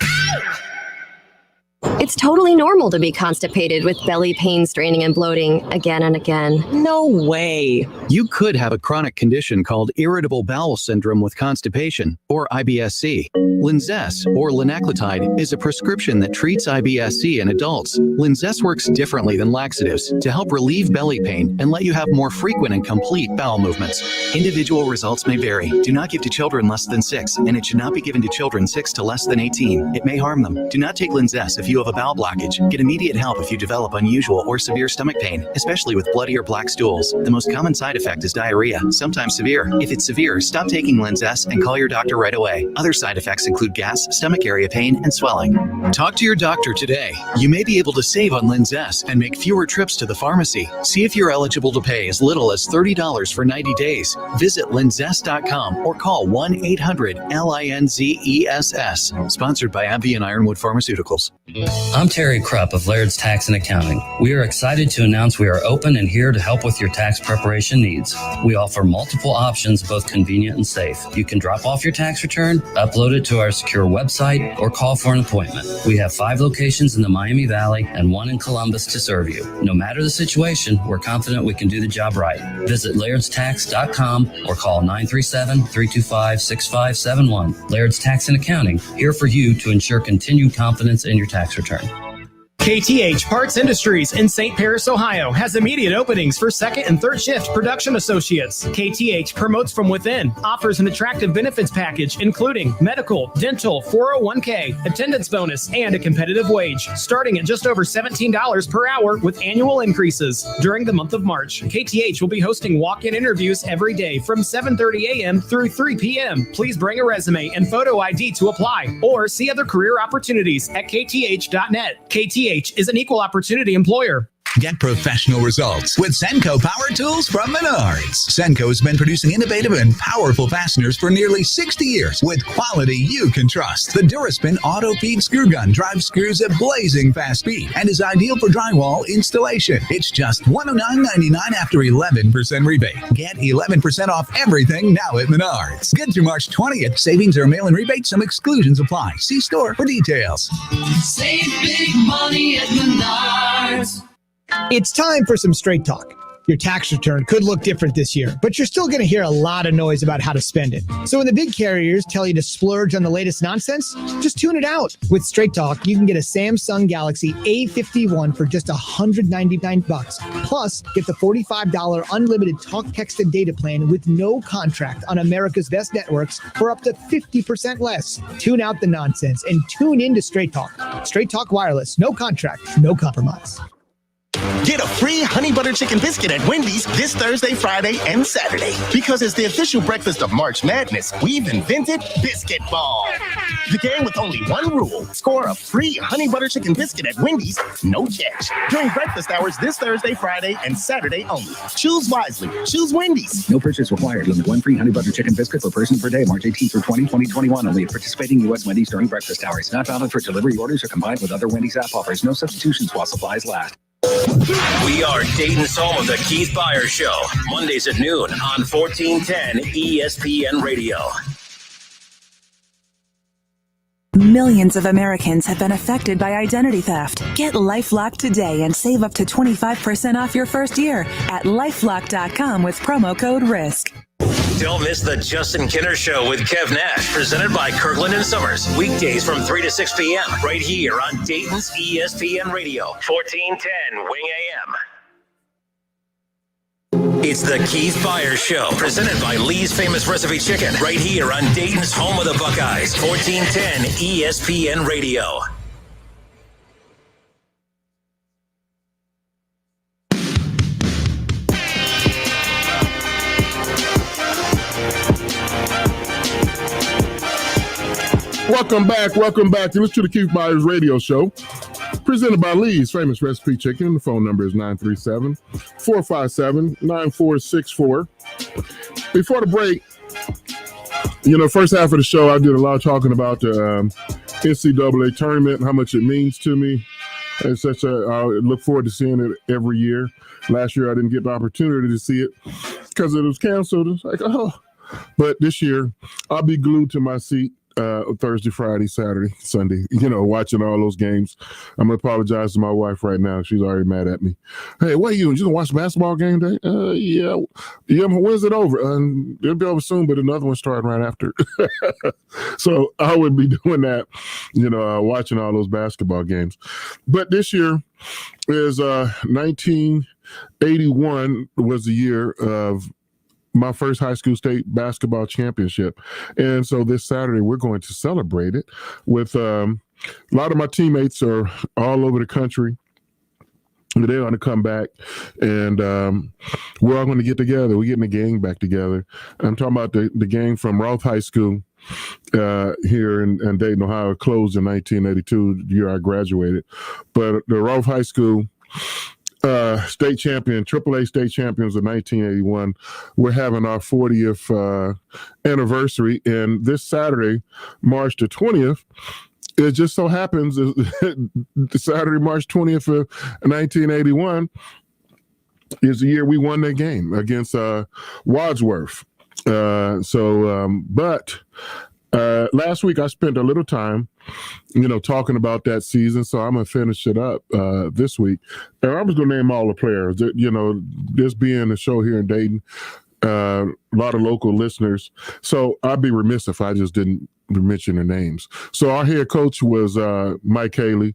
It's totally normal to be constipated with belly pain, straining, and bloating again and again. No way. You could have a chronic condition called irritable bowel syndrome with constipation, or IBS-C. Linzess, or linaclotide, is a prescription that treats IBS-C in adults. Linzess works differently than laxatives to help relieve belly pain and let you have more frequent and complete bowel movements. Individual results may vary. Do not give to children less than 6, and it should not be given to children 6 to less than 18. It may harm them. Do not take Linzess if you have a bowel blockage. Get immediate help if you develop unusual or severe stomach pain, especially with bloody or black stools. The most common side effect is diarrhea, sometimes severe. If it's severe, stop taking Linzess and call your doctor right away. Other side effects include gas, stomach area pain, and swelling. Talk to your doctor today. You may be able to save on Linzess and make fewer trips to the pharmacy. See if you're eligible to pay as little as $30 for 90 days. Visit linzess.com or call 1-800-LINZESS. Sponsored by AbbVie and Ironwood Pharmaceuticals. I'm Terry Krupp of Laird's Tax and Accounting. We are excited to announce we are open and here to help with your tax preparation needs. We offer multiple options, both convenient and safe. You can drop off your tax return, upload it to our secure website, or call for an appointment. We have 5 locations in the Miami Valley and 1 in Columbus to serve you. No matter the situation, we're confident we can do the job right. Visit Laird'sTax.com or call 937-325-6571. Laird's Tax and Accounting, here for you to ensure continued confidence in your tax return. KTH Parts Industries in St. Paris, Ohio has immediate openings for second and third shift production associates. KTH promotes from within, offers an attractive benefits package including medical, dental, 401k, attendance bonus, and a competitive wage, starting at just over $17 per hour with annual increases. During the month of March, KTH will be hosting walk-in interviews every day from 7:30 a.m. through 3 p.m. Please bring a resume and photo ID to apply or see other career opportunities at kth.net. KTH BH is an equal opportunity employer. Get professional results with Senco Power Tools from Menards. Senco has been producing innovative and powerful fasteners for nearly 60 years with quality you can trust. The Duraspin Auto Feed Screw Gun drives screws at blazing fast speed and is ideal for drywall installation. It's just $109.99 after 11% rebate. Get 11% off everything now at Menards. Good through March 20th. Savings or mail-in rebate. Some exclusions apply. See store for details. Save big money at Menards. It's time for some straight talk. Your tax return could look different this year, but you're still going to hear a lot of noise about how to spend it. So when the big carriers tell you to splurge on the latest nonsense, just tune it out. With Straight Talk, you can get a Samsung Galaxy A51 for just $199. Plus, get the $45 unlimited talk, text, and data plan with no contract on America's best networks for up to 50% less. Tune out the nonsense and tune into Straight Talk. Straight Talk Wireless, no contract, no compromise. Get a free honey butter chicken biscuit at Wendy's this Thursday, Friday, and Saturday. Because as the official breakfast of March Madness, we've invented Biscuit Ball. The game with only one rule. Score a free honey butter chicken biscuit at Wendy's, no catch. During breakfast hours this Thursday, Friday, and Saturday only. Choose wisely. Choose Wendy's. No purchase required. Limit one free honey butter chicken biscuit per person per day. March 18th through 2021. Only at participating U.S. Wendy's during breakfast hours. Not valid for delivery orders or combined with other Wendy's app offers. No substitutions while supplies last. We are Dayton's home of the Keith Byars Show, Mondays at noon on 1410 ESPN Radio. Millions of Americans have been affected by identity theft. Get LifeLock today and save up to 25% off your first year at LifeLock.com with promo code RISK. Don't miss the Justin Kinner Show with Kev Nash, presented by Kirkland & Summers. Weekdays from 3 to 6 p.m. right here on Dayton's ESPN Radio, 1410 Wing AM. It's the Keith Byars Show, presented by Lee's Famous Recipe Chicken, right here on Dayton's home of the Buckeyes, 1410 ESPN Radio. Welcome back. You listen to the Keith Byars Radio Show, presented by Lee's Famous Recipe Chicken. The phone number is 937-457-9464. Before the break, first half of the show, I did a lot of talking about the NCAA tournament and how much it means to me. I look forward to seeing it every year. Last year, I didn't get the opportunity to see it because it was canceled. It's like, but this year, I'll be glued to my seat. Thursday, Friday, Saturday, Sunday, watching all those games. I'm going to apologize to my wife right now. She's already mad at me. Hey, what are you going to watch the basketball game day? Yeah. When's it over? It'll be over soon, but another one starting right after. So I would be doing that, watching all those basketball games. But this year is 1981 was the year of my first high school state basketball championship. And so this Saturday, we're going to celebrate it with a lot of my teammates are all over the country. They're going to come back, and we're all going to get together. We're getting the gang back together. I'm talking about the gang from Roth High School here in Dayton, Ohio. It closed in 1982, the year I graduated. But the Roth High School state champion, AAA state champions of 1981. We're having our 40th anniversary, and this Saturday, March the 20th, it just so happens Saturday, March 20th of 1981 is the year we won that game against Wadsworth. But last week I spent a little time talking about that season, so I'm going to finish it up this week. And I was going to name all the players. This being a show here in Dayton, a lot of local listeners. So I'd be remiss if I just didn't mention their names. So our head coach was Mike Haley,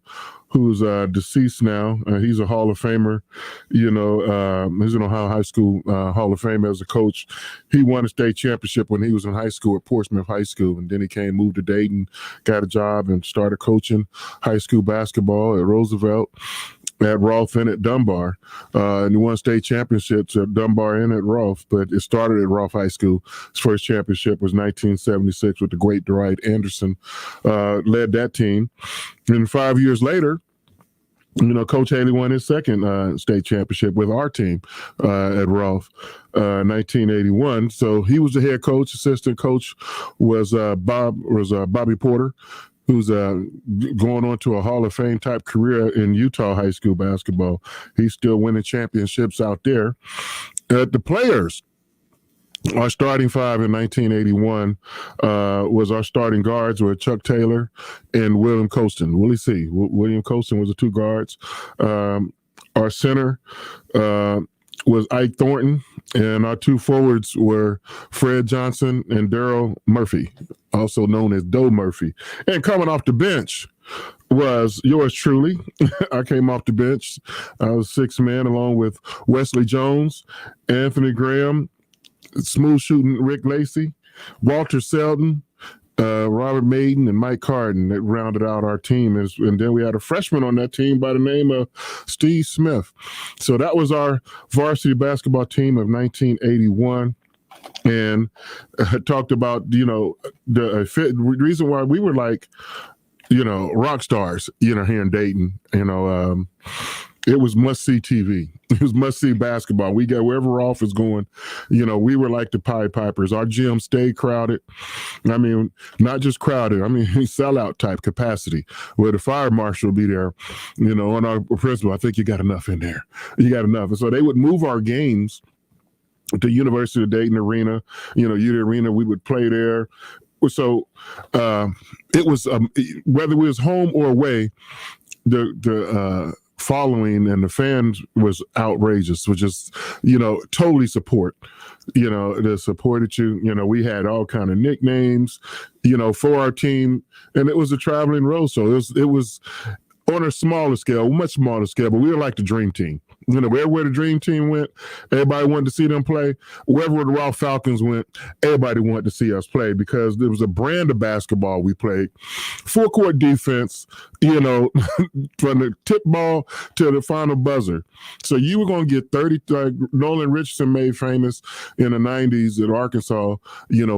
who's deceased now. He's a Hall of Famer. He's an Ohio High School Hall of Famer as a coach. He won a state championship when he was in high school at Portsmouth High School, and then he moved to Dayton, got a job, and started coaching high school basketball at Roosevelt, at Roth, and at Dunbar. And he won state championships at Dunbar and at Roth, but it started at Roth High School. His first championship was 1976 with the great Dwight Anderson, led that team. And 5 years later, Coach Haley won his second state championship with our team at Rolfe, 1981. So he was the head coach. Assistant coach was Bobby Porter, who's going on to a Hall of Fame type career in Utah high school basketball. He's still winning championships out there. The players. Our starting five in 1981 was our starting guards were Chuck Taylor and William Colston. Willie C. William Colston was the two guards. Our center was Ike Thornton, and our two forwards were Fred Johnson and Daryl Murphy, also known as Doe Murphy. And coming off the bench was yours truly. I came off the bench. I was sixth man along with Wesley Jones, Anthony Graham, smooth shooting Rick Lacey, Walter Selden, Robert Maiden, and Mike Carden that rounded out our team. And then we had a freshman on that team by the name of Steve Smith. So that was our varsity basketball team of 1981. And talked about, the reason why we were like, rock stars, here in Dayton, it was must-see TV. It was must-see basketball. We got wherever Rolfe is going, we were like the Pied Pipers. Our gym stayed crowded. I mean, not just crowded. I mean, sellout type capacity where the fire marshal will be there, on our principal. I think you got enough in there. You got enough. And so they would move our games to University of Dayton Arena, UD Arena. We would play there. So it was, whether it was home or away, the following and the fans was outrageous, which is, totally support, they supported you. We had all kind of nicknames, for our team, and it was a traveling road. So it was on a smaller scale, much smaller scale, but we were like the dream team. Wherever the dream team went, everybody wanted to see them play. Wherever the Rolfe Falcons went, everybody wanted to see us play because there was a brand of basketball we played. Full court defense, from the tip ball to the final buzzer. So you were going to get 30, like Nolan Richardson made famous in the 90s at Arkansas,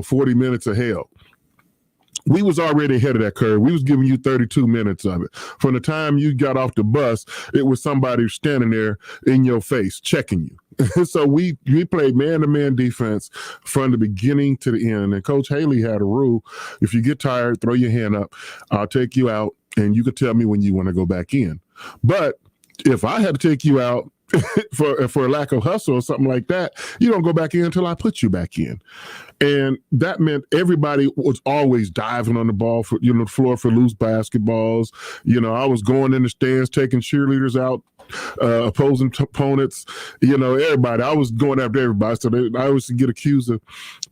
40 minutes of hell. We was already ahead of that curve. We was giving you 32 minutes of it. From the time you got off the bus, it was somebody standing there in your face checking you. So we played man-to-man defense from the beginning to the end. And Coach Haley had a rule: if you get tired, throw your hand up. I'll take you out, and you can tell me when you want to go back in. But if I had to take you out for lack of hustle or something like that, you don't go back in until I put you back in. And that meant everybody was always diving on the ball for, the floor for loose basketballs. I was going in the stands, taking cheerleaders out, opposing opponents, everybody. I was going after everybody. So I always get accused of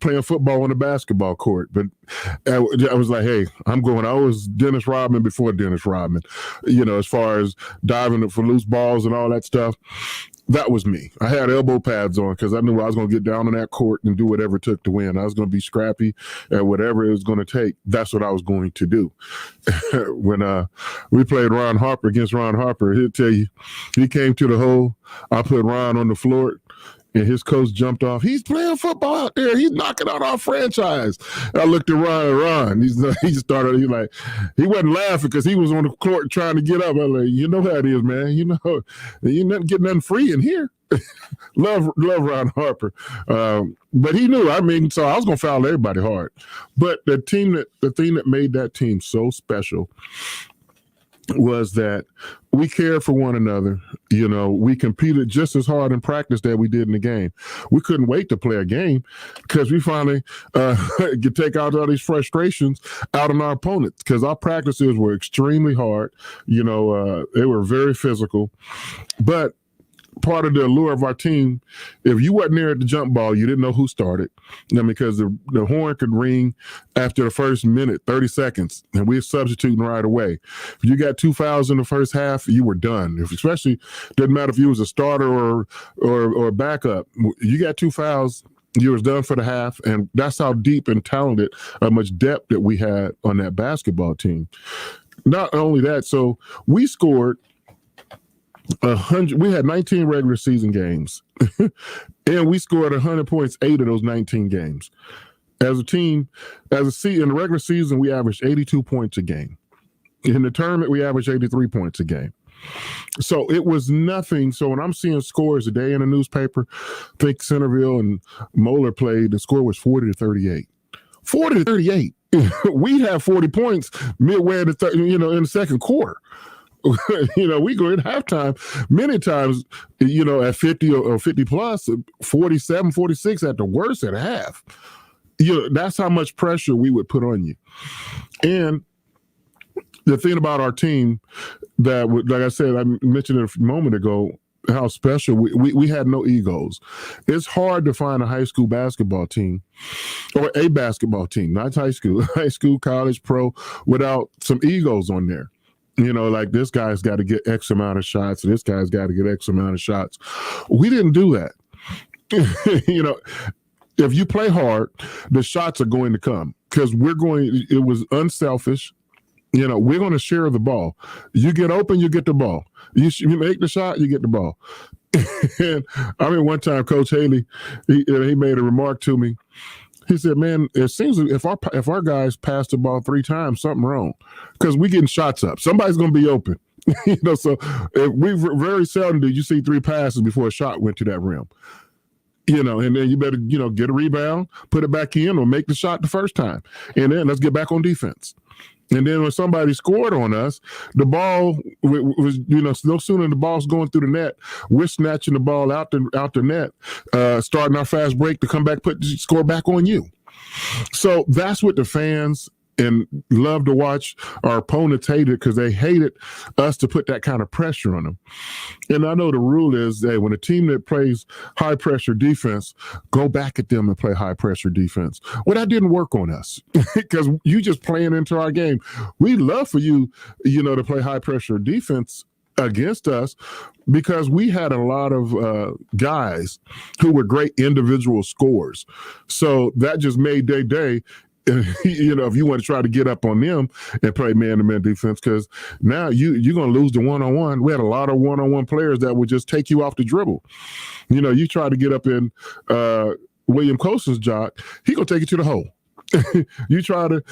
playing football on the basketball court. But I was like, hey, I was Dennis Rodman before Dennis Rodman, as far as diving for loose balls and all that stuff. That was me. I had elbow pads on because I knew I was going to get down on that court and do whatever it took to win. I was going to be scrappy at whatever it was going to take. That's what I was going to do. When we played Ron Harper against Ron Harper, he'll tell you, he came to the hole. I put Ron on the floor, and his coach jumped off. He's playing football out there. He's knocking out our franchise. I looked at Ron. He wasn't laughing because he was on the court trying to get up. I was like, you know how it is, man. You're not getting nothing free in here. love Ron Harper. But he knew, so I was going to foul everybody hard. But the thing that made that team so special was that we cared for one another. We competed just as hard in practice that we did in the game. We couldn't wait to play a game because we finally could take out all these frustrations out on our opponents because our practices were extremely hard. They were very physical. But part of the allure of our team, if you wasn't there at the jump ball, you didn't know who started. Because the horn could ring after the first minute, 30 seconds, and we're substituting right away. If you got 2 fouls in the first half, you were done. Especially, doesn't matter if you was a starter or backup. You got 2 fouls, you was done for the half, and that's how deep and talented, how much depth that we had on that basketball team. Not only that, so we scored 100. We had 19 regular season games, and we scored 100 points 8 of those 19 games. As a team, in the regular season, we averaged 82 points a game. In the tournament, we averaged 83 points a game. So it was nothing. So when I'm seeing scores a day in the newspaper, I think Centerville and Moeller played, the score was 40-38. 40-38. We'd have 40 points midway in the in the second quarter. We go in halftime many times, at 50 or 50 plus, 47, 46 at the worst at half. That's how much pressure we would put on you. And the thing about our team that, like I said, I mentioned it a moment ago, how special we had no egos. It's hard to find a high school basketball team or a basketball team, not high school, college, pro, without some egos on there. Like this guy's got to get X amount of shots, and this guy's got to get X amount of shots. We didn't do that. If you play hard, the shots are going to come because it was unselfish. We're going to share the ball. You get open, you get the ball. You make the shot, you get the ball. And I mean, one time, Coach Haley, he made a remark to me. He said, "Man, it seems if our guys pass the ball 3 times, something wrong, because we getting shots up. Somebody's going to be open." So we very seldom do you see 3 passes before a shot went to that rim. And then you better, get a rebound, put it back in, or make the shot the first time, and then let's get back on defense. And then when somebody scored on us, the ball was, no sooner than the ball's going through the net, we're snatching the ball out the net, starting our fast break to come back, score back on you. So that's what the fans and love to watch our opponents hate it, because they hated us to put that kind of pressure on them. And I know the rule is that when a team that plays high pressure defense, go back at them and play high pressure defense. Well, that didn't work on us because you just playing into our game. We'd love for you, to play high pressure defense against us, because we had a lot of guys who were great individual scorers. So that just made their day. If you want to try to get up on them and play man-to-man defense, because now you're going to lose the one-on-one. We had a lot of one-on-one players that would just take you off the dribble. You try to get up in William Coason's jock, he going to take you to the hole. You try to,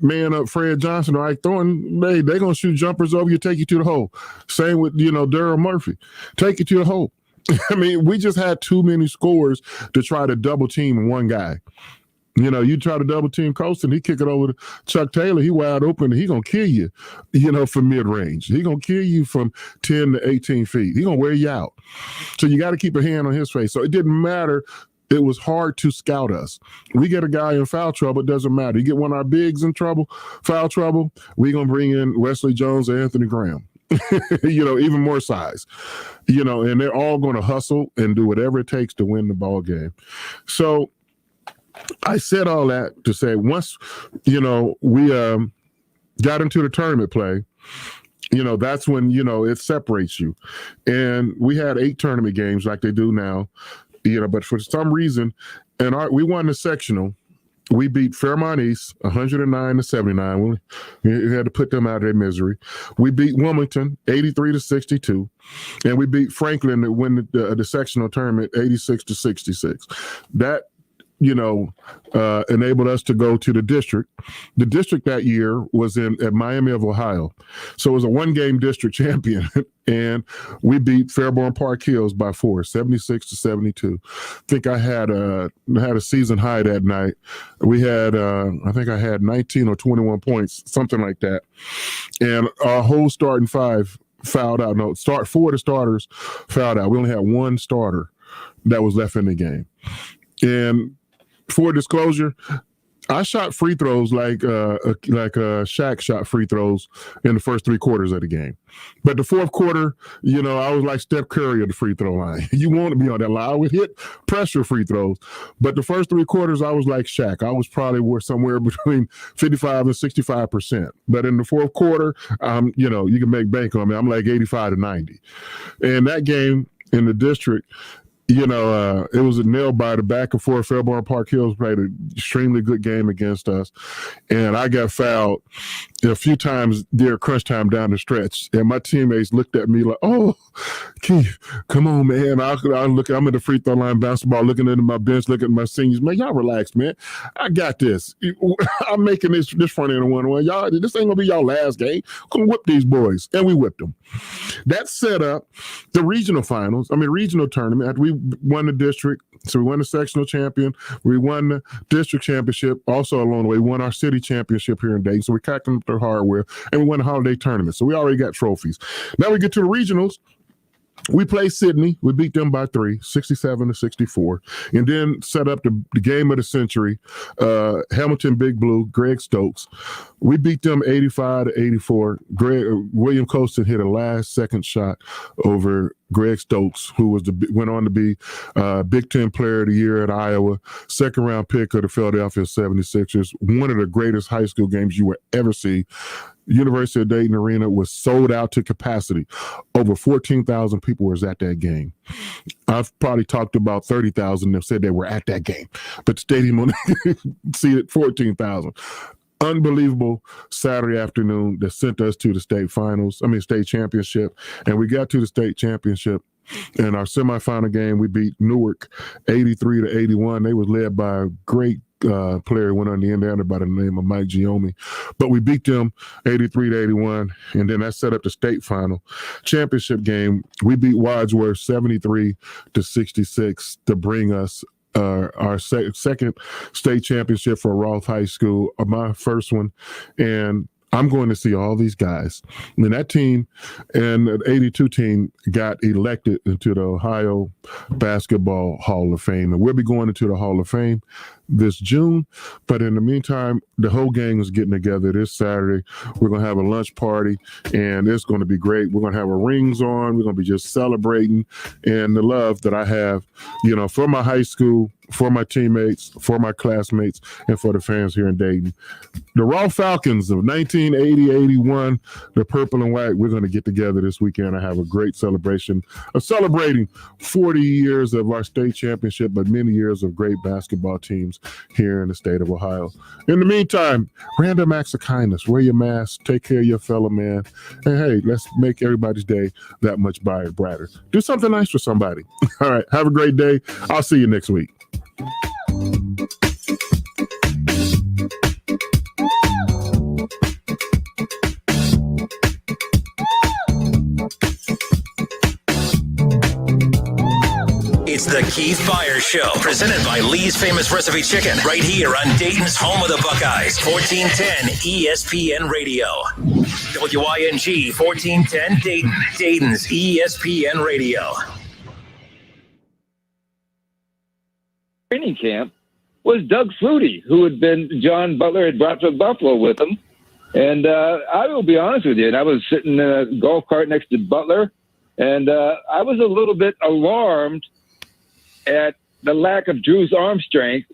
man up Fred Johnson or Ike Thornton, they're going to shoot jumpers over you, take you to the hole. Same with, Daryl Murphy, take you to the hole. I mean, we just had too many scores to try to double team one guy. You try to double team Colston, he kick it over to Chuck Taylor, he wide open, and he going to kill you, from mid-range. He going to kill you from 10 to 18 feet. He going to wear you out. So you got to keep a hand on his face. So it didn't matter. It was hard to scout us. We get a guy in foul trouble, it doesn't matter. You get one of our bigs in foul trouble, we going to bring in Wesley Jones or Anthony Graham. Even more size, and they're all going to hustle and do whatever it takes to win the ball game. So I said all that to say, once, we got into the tournament play, that's when, it separates you. And we had 8 tournament games like they do now, but for some reason, we won the sectional. We beat Fairmont East 109-79. We had to put them out of their misery. We beat Wilmington 83-62, and we beat Franklin to win the sectional tournament 86-66. That enabled us to go to the district. The district that year was at Miami of Ohio. So it was a 1-game district champion, and we beat Fairborn Park Hills by 4, 76-72. I think I had a season high that night. We had, I think I had 19 or 21 points, something like that. And our whole starting 5 fouled out. No, 4 of the starters fouled out. We only had 1 starter that was left in the game. And for disclosure, I shot free throws like Shaq shot free throws in the first 3 quarters of the game. But the fourth quarter, I was like Steph Curry at the free throw line. You want to be on that line. I would hit pressure free throws. But the first 3 quarters, I was like Shaq. I was probably somewhere between 55 and 65%. But in the fourth quarter, you can make bank on me. I'm like 85-90. And that game in the district, it was a nail biter back and forth. Fairborn Park Hills played an extremely good game against us, and I got fouled a few times during crunch time down the stretch, and my teammates looked at me like, "Oh, Keith, come on, man!" I look. I'm in the free throw line, bouncing ball, looking into my bench, looking at my seniors. Man, y'all relax, man. I got this. I'm making this front end of 1-1. Y'all, this ain't gonna be y'all last game. Come whip these boys, and we whipped them. That set up the regional tournament. After we won the district, so we won the sectional champion, we won the district championship. Also along the way, we won our city championship here in Dayton. So we cracked them their hardware, and we won the holiday tournament. So we already got trophies. Now we get to the regionals. We played Sydney. We beat them by 3, 67-64, and then set up the game of the century. Hamilton Big Blue, Greg Stokes. We beat them 85-84. William Colston hit a last-second shot over Greg Stokes, who went on to be Big Ten Player of the Year at Iowa, second-round pick of the Philadelphia 76ers. One of the greatest high school games you will ever see. University of Dayton Arena was sold out to capacity. Over 14,000 people was at that game. I've probably talked to about 30,000 that said they were at that game, but the stadium only seated 14,000. Unbelievable Saturday afternoon that sent us to the state championship. And we got to the state championship. In our semifinal game, we beat Newark 83-81. They was led by a great player, went on the Indiana by the name of Mike Giomi. But we beat them 83-81, and then that set up the state final. Championship game, we beat Wadsworth 73-66 to bring us our second state championship for Rolfe High School, my first one. And I'm going to see all these guys. And that team and the 82 team got elected into the Ohio Basketball Hall of Fame. And we'll be going into the Hall of Fame this June. But in the meantime, the whole gang is getting together this Saturday. We're going to have a lunch party, and it's going to be great. We're going to have our rings on. We're going to be just celebrating, and the love that I have, for my high school, for my teammates, for my classmates, and for the fans here in Dayton. The Raw Falcons of 1980-81, the purple and white, we're going to get together this weekend. I have a great celebration of celebrating 40 years of our state championship, but many years of great basketball teams here in the state of Ohio. In the meantime, random acts of kindness. Wear your mask. Take care of your fellow man. And hey, let's make everybody's day that much brighter. Do something nice for somebody. All right. Have a great day. I'll see you next week. It's the Keith Byars Show, presented by Lee's Famous Recipe Chicken, right here on Dayton's home of the Buckeyes, 1410 ESPN Radio. WYNG 1410 Dayton, Dayton's ESPN Radio. Training camp was Doug Flutie, who had been John Butler had brought to Buffalo with him. And I will be honest with you, and I was sitting in a golf cart next to Butler, and I was a little bit alarmed at the lack of Drew's arm strength.